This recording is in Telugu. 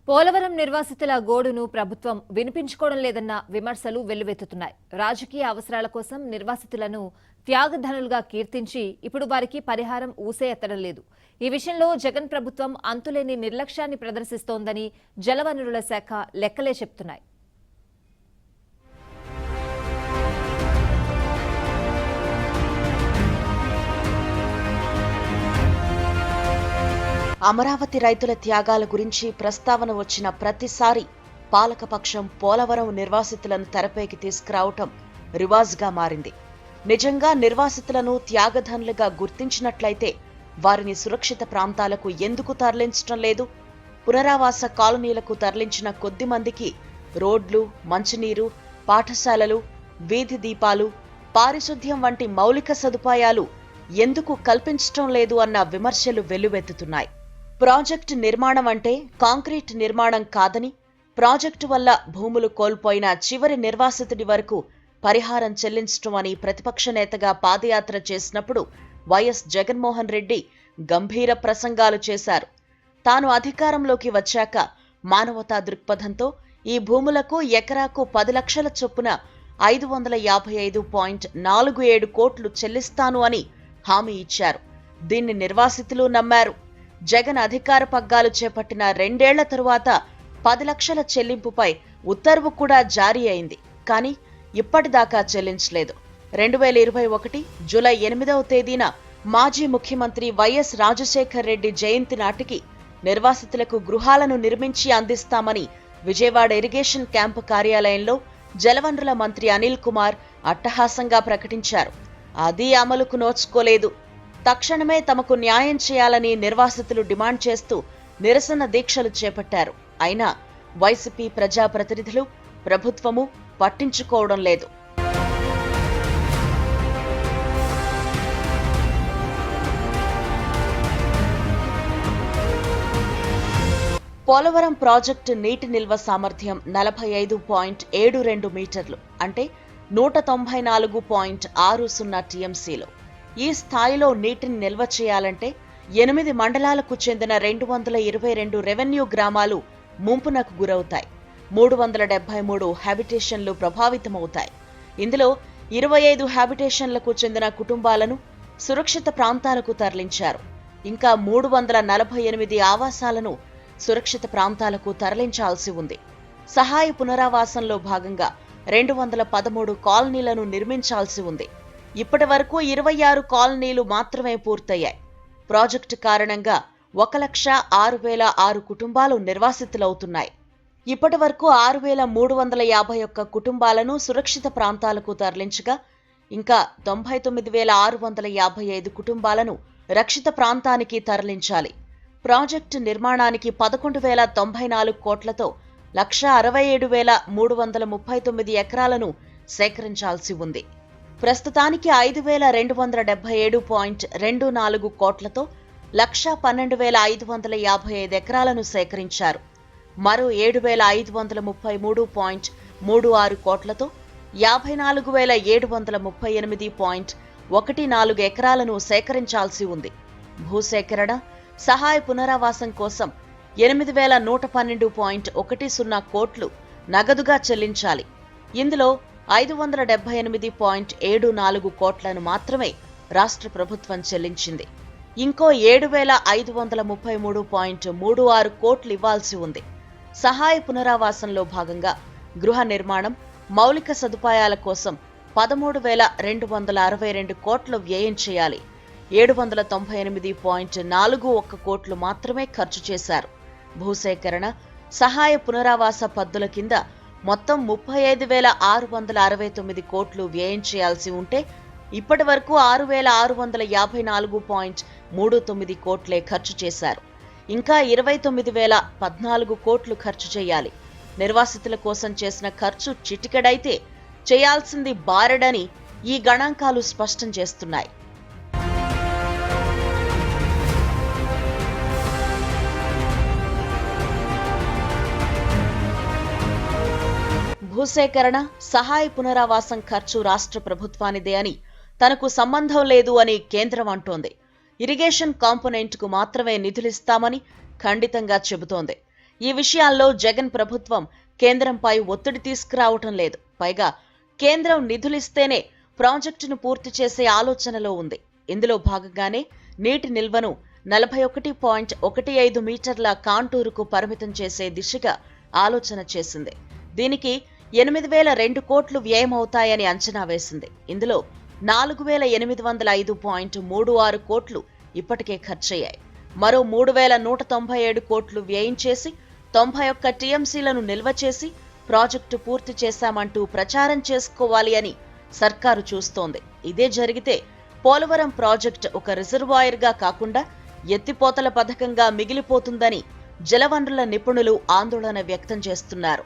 పోలవరం నిర్వాసితుల గోడును ప్రభుత్వం వినిపించుకోవడం లేదన్న విమర్శలు వెల్లువెత్తుతున్నాయి. రాజకీయ అవసరాల కోసం నిర్వాసితులను త్యాగధనులుగా కీర్తించి ఇప్పుడు వారికి పరిహారం ఊసే ఎత్తడం లేదు. ఈ విషయంలో జగన్ ప్రభుత్వం అంతులేని నిర్లక్ష్యాన్ని ప్రదర్శిస్తోందని జలవనరుల శాఖ లెక్కలే చెప్తున్నాయి. అమరావతి రైతుల త్యాగాల గురించి ప్రస్తావన వచ్చిన ప్రతిసారి పాలకపక్షం పోలవరం నిర్వాసితులను తెరపైకి తీసుకురావటం రివాజ్గా మారింది. నిజంగా నిర్వాసితులను త్యాగధనులుగా గుర్తించినట్లయితే వారిని సురక్షిత ప్రాంతాలకు ఎందుకు తరలించడం లేదు? పునరావాస కాలనీలకు తరలించిన కొద్ది మందికి రోడ్లు, మంచినీరు, పాఠశాలలు, వీధి దీపాలు, పారిశుద్ధ్యం వంటి మౌలిక సదుపాయాలు ఎందుకు కల్పించటం లేదు అన్న విమర్శలు వెల్లువెత్తుతున్నాయి. ప్రాజెక్టు నిర్మాణం అంటే కాంక్రీట్ నిర్మాణం కాదని, ప్రాజెక్టు వల్ల భూములు కోల్పోయిన చివరి నిర్వాసితుడి వరకు పరిహారం చెల్లించటం అని ప్రతిపక్ష నేతగా పాదయాత్ర చేసినప్పుడు వైఎస్ జగన్మోహన్ రెడ్డి గంభీర ప్రసంగాలు చేశారు. తాను అధికారంలోకి వచ్చాక మానవతా దృక్పథంతో ఈ భూములకు ఎకరాకు 10 లక్షల చొప్పున 555.47 కోట్లు చెల్లిస్తాను అని హామీ ఇచ్చారు. దీన్ని నిర్వాసితులు నమ్మారు. జగన్ అధికార పగ్గాలు చేపట్టిన 2 ఏళ్ల తరువాత 10 లక్షల చెల్లింపుపై ఉత్తర్వు కూడా జారీ అయింది. కానీ ఇప్పటిదాకా చెల్లించలేదు. 2021 జూలై 8వ తేదీన మాజీ ముఖ్యమంత్రి వైఎస్ రాజశేఖర్ రెడ్డి జయంతి నాటికి నిర్వాసితులకు గృహాలను నిర్మించి అందిస్తామని విజయవాడ ఇరిగేషన్ క్యాంపు కార్యాలయంలో జలవనరుల మంత్రి అనిల్ కుమార్ అట్టహాసంగా ప్రకటించారు. అది అమలుకు నోచుకోలేదు. తక్షణమే తమకు న్యాయం చేయాలని నిర్వాసితులు డిమాండ్ చేస్తూ నిరసన దీక్షలు చేపట్టారు. అయినా వైసీపీ ప్రజాప్రతినిధులు, ప్రభుత్వము పట్టించుకోవడం లేదు. పోలవరం ప్రాజెక్టు నీటి నిల్వ సామర్థ్యం 45.72 మీటర్లు, అంటే 194.60 టీఎంసీలు. ఈ స్థాయిలో నీటిని నిల్వ చేయాలంటే 8 మండలాలకు చెందిన 222 రెవెన్యూ గ్రామాలు ముంపునకు గురవుతాయి. 373 హ్యాబిటేషన్లు ప్రభావితమవుతాయి. ఇందులో 25 హ్యాబిటేషన్లకు చెందిన కుటుంబాలను సురక్షిత ప్రాంతాలకు తరలించారు. ఇంకా 348 ఆవాసాలను సురక్షిత ప్రాంతాలకు తరలించాల్సి ఉంది. సహాయ పునరావాసంలో భాగంగా 213 కాలనీలను నిర్మించాల్సి ఉంది. ఇప్పటి వరకు 26 కాలనీలు మాత్రమే పూర్తయ్యాయి. ప్రాజెక్టు కారణంగా 1,06,006 కుటుంబాలు నిర్వాసితులవుతున్నాయి. ఇప్పటి వరకు 6,351 కుటుంబాలను సురక్షిత ప్రాంతాలకు తరలించగా ఇంకా 99,655 కుటుంబాలను రక్షిత ప్రాంతానికి తరలించాలి. ప్రాజెక్టు నిర్మాణానికి 11,094 కోట్లతో 1,67,339 ఎకరాలను సేకరించాల్సి ఉంది. ప్రస్తుతానికి 5,277.24 కోట్లతో 1,12,555 ఎకరాలను సేకరించారు. మరో 7,533.36 కోట్లతో 54,738.14 ఎకరాలను సేకరించాల్సి ఉంది. భూసేకరణ, సహాయ పునరావాసం కోసం 8,112.10 కోట్లు నగదుగా చెల్లించాలి. ఇందులో 578.74 కోట్లను మాత్రమే రాష్ట్ర ప్రభుత్వం చెల్లించింది. ఇంకో 7,533.36 కోట్లు ఇవ్వాల్సి ఉంది. సహాయ పునరావాసంలో భాగంగా గృహ నిర్మాణం, మౌలిక సదుపాయాల కోసం 13,262 కోట్లు వ్యయం చేయాలి. 798.41 కోట్లు మాత్రమే ఖర్చు చేశారు. భూసేకరణ, సహాయ పునరావాస పద్ధతుల కింద మొత్తం 35,669 కోట్లు వ్యయం చేయాల్సి ఉంటే ఇప్పటి వరకు 6,654.39 కోట్లే ఖర్చు చేశారు. ఇంకా 29,014 కోట్లు ఖర్చు చేయాలి. నిర్వాసితుల కోసం చేసిన ఖర్చు చిటికెడైతే చేయాల్సింది బారెడని ఈ గణాంకాలు స్పష్టం చేస్తున్నాయి. భూసేకరణ, సహాయ పునరావాసం ఖర్చు రాష్ట్ర ప్రభుత్వానిదే అని, తనకు సంబంధం లేదు అని కేంద్రం అంటోంది. ఇరిగేషన్ కాంపోనెంట్కు మాత్రమే నిధులిస్తామని ఖండితంగా చెబుతోంది. ఈ విషయాల్లో జగన్ ప్రభుత్వం కేంద్రంపై ఒత్తిడి తీసుకురావటం లేదు. పైగా కేంద్రం నిధులిస్తేనే ప్రాజెక్టును పూర్తి చేసే ఆలోచనలో ఉంది. ఇందులో భాగంగానే నీటి నిల్వను 41.15 మీటర్ల కాంటూరుకు పరిమితం చేసే దిశగా ఆలోచన చేసింది. దీనికి 8,002 కోట్లు వ్యయమవుతాయని అంచనా వేసింది. ఇందులో 4,805.36 కోట్లు ఇప్పటికే ఖర్చయ్యాయి. మరో 3,197 కోట్లు వ్యయం చేసి 91 టీఎంసీలను నిల్వ చేసి ప్రాజెక్టు పూర్తి చేశామంటూ ప్రచారం చేసుకోవాలి అని సర్కారు చూస్తోంది. ఇదే జరిగితే పోలవరం ప్రాజెక్టు ఒక రిజర్వాయర్గా కాకుండా ఎత్తిపోతల పథకంగా మిగిలిపోతుందని జలవనరుల నిపుణులు ఆందోళన వ్యక్తం చేస్తున్నారు.